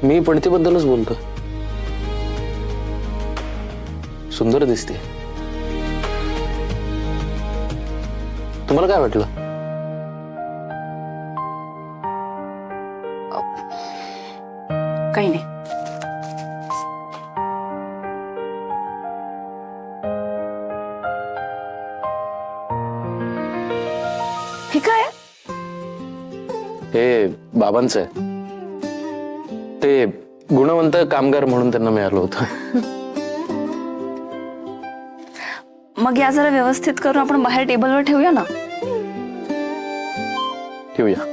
मी पणतीबद्दलच बोलतो. सुंदर दिसते. तुम्हाला काय वाटलं? काही नाही. हे काय? हे बाबांचं आहे. ते गुणवंत कामगार म्हणून त्यांना मिळालं होतं. मग या जरा व्यवस्थित करून आपण बाहेर टेबलवर ठेवूया ना. ठेवूया.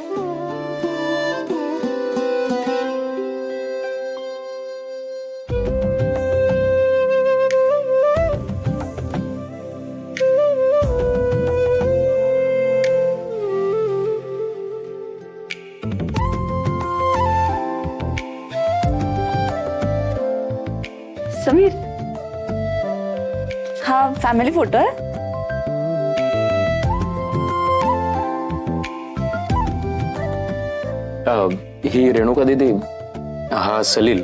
समीर, हा फॅमिली फोटो आहे. ही रेणुका दीदी, हा सलील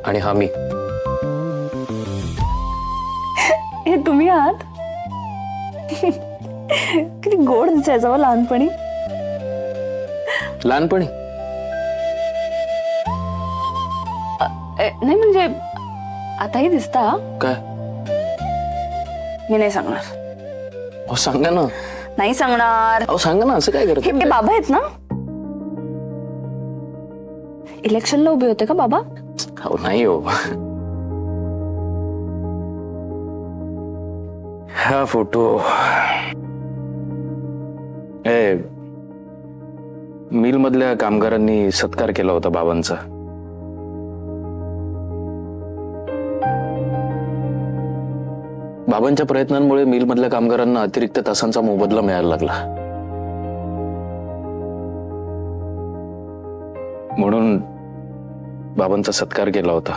आणि हा मी. हे तुम्ही आहात? किती गोड दिसायचं हो लहानपणी. लहानपणी नाही म्हणजे आताही दिसता. काय? मी नाही सांगणार. अहो सांगा ना. नाही सांगणार. अहो सांगा ना, असं काय करत? हे बाबा आहेत ना? इलेक्शनला उभे होते का बाबा? हो नाही हो. हा फोटो मिल मधल्या कामगारांनी सत्कार केला होता बाबांचा. बाबांच्या प्रयत्नांमुळे मिल मधल्या कामगारांना अतिरिक्त तासांचा मोबदला मिळायला लागला. म्हणून बाबांचा सत्कार केला होता.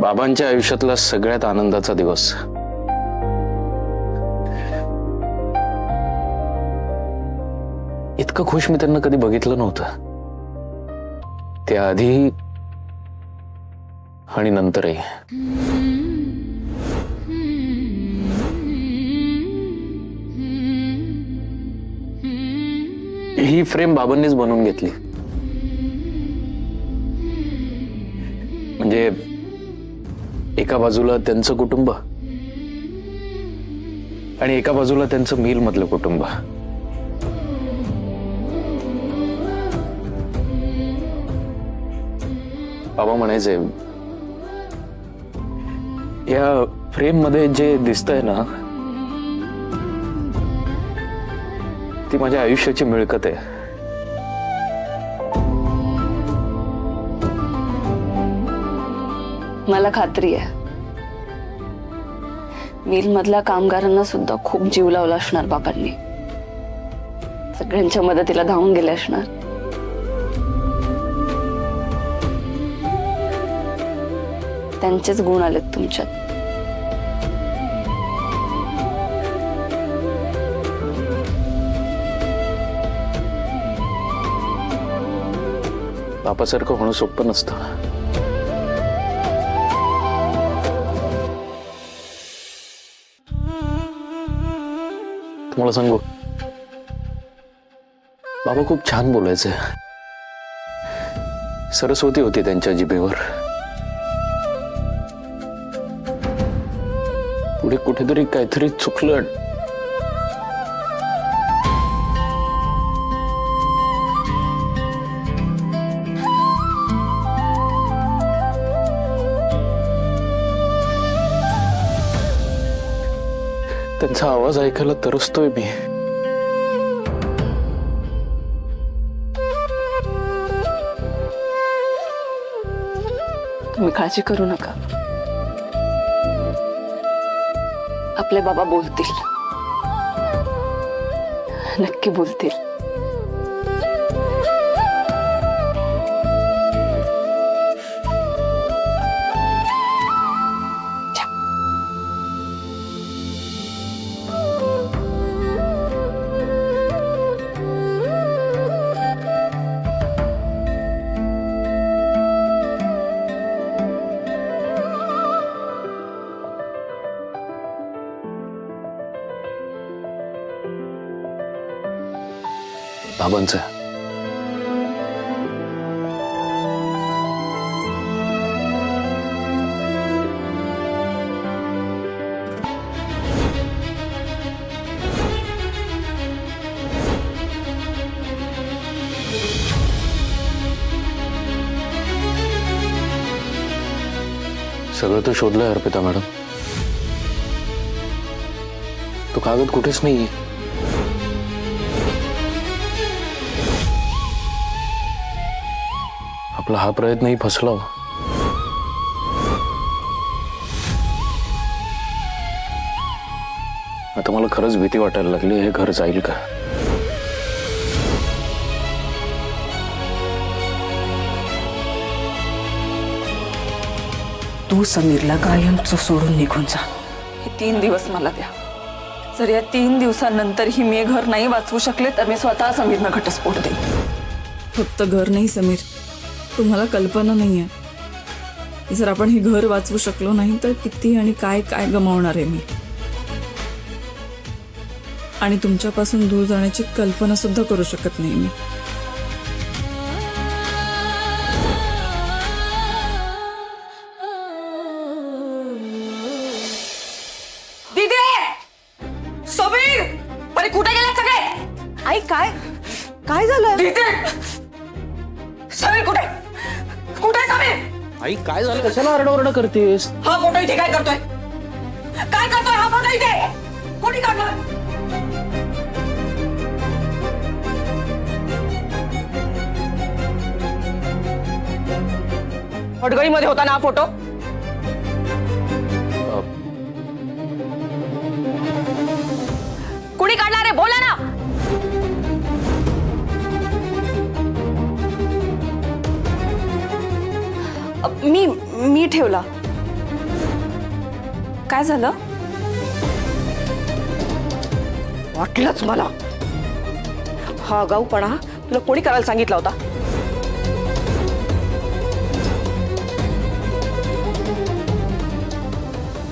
बाबांच्या आयुष्यातला सगळ्यात आनंदाचा दिवस. इतकं खुश मी त्यांना कधी बघितलं नव्हतं. त्याआधी आणि नंतरही. ही फ्रेम बाबांनीच बनवून घेतली. म्हणजे एका बाजूला त्यांचं कुटुंब आणि एका बाजूला त्यांचं मिल मधलं कुटुंब. बाबा म्हणायचे, या फ्रेम मध्ये जे दिसतंय ना, ती माझ्या आयुष्याची मिळकत आहे. मला खात्री आहे मिल मधल्या कामगारांना सुद्धा खूप जीव लावला असणार बाबांनी. सगळ्यांच्या मदतीला धावून गेले असणार. त्यांचेच गुण आलेत तुमच्यात. बापासारखं होणं सोपं नसतं. तुम्हाला सांगू, बाबा खूप छान बोलायचे. सरस्वती होती त्यांच्या जिभेवर. पुढे कुठेतरी काहीतरी चुकलं. त्यांचा आवाज ऐकायला तरसतोय मी. तुम्ही काळजी करू नका. आपले बाबा बोलतील, नक्की बोलतील. बाबांचं. सगळं तर शोधलंय अर्पिता मॅडम. तो कागद कुठेच नाहीये. आपला हा प्रयत्नही फसला. आता मला खरंच भीती वाटायला लागली, हे घर जाईल का? तू समीरला कायमचं सोडून निघून जा. हे 3 दिवस मला द्या. जर या 3 दिवसांनंतरही मी हे घर नाही वाचवू शकले तर मी स्वतः समीरला घटस्फोट देईन. फक्त घर नाही समीर, तुम्हाला कल्पना नाही आहे, जर आपण हे घर वाचवू शकलो नाही तर किती आणि काय काय गमावणार आहे मी. आणि तुमच्यापासून दूर जाण्याची कल्पना सुद्धा करू शकत नाही मी. समीर, बरे कुठे गेले सगळे? आई काय काय झालं? समीर कुठे कुठे समीर? आई काय झालं? कशाला आरडाओरडा करतेस? हा फोटो इथे काय करतोय? काय करतोय हा फोटो इथे? कोणी काढला? हडगळीमध्ये होता ना हा फोटो? कुणी काढला रे? बोला ना. मी ठेवला. काय झालं? वाटलंच मला. हा गाऊपणा तुला कोणी करायला सांगितला होता?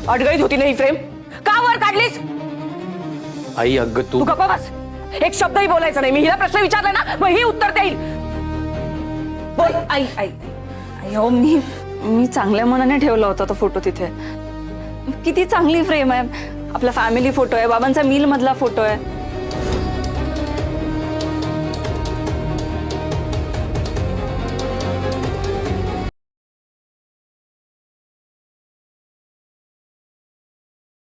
अडगळीत होती नाही फ्रेम, का वर काढलीस? आई अगं तू गप्पा बस. एक शब्दही बोलायचा नाही. मी हिला प्रश्न विचारला ना मग ही उत्तर देईल. बोल. आई आई आई हो, मी चांगल्या मनाने ठेवला होता तो फोटो तिथे. किती चांगली फ्रेम आहे. आपला फॅमिली फोटो आहे, बाबांचा मिल मधला फोटो आहे.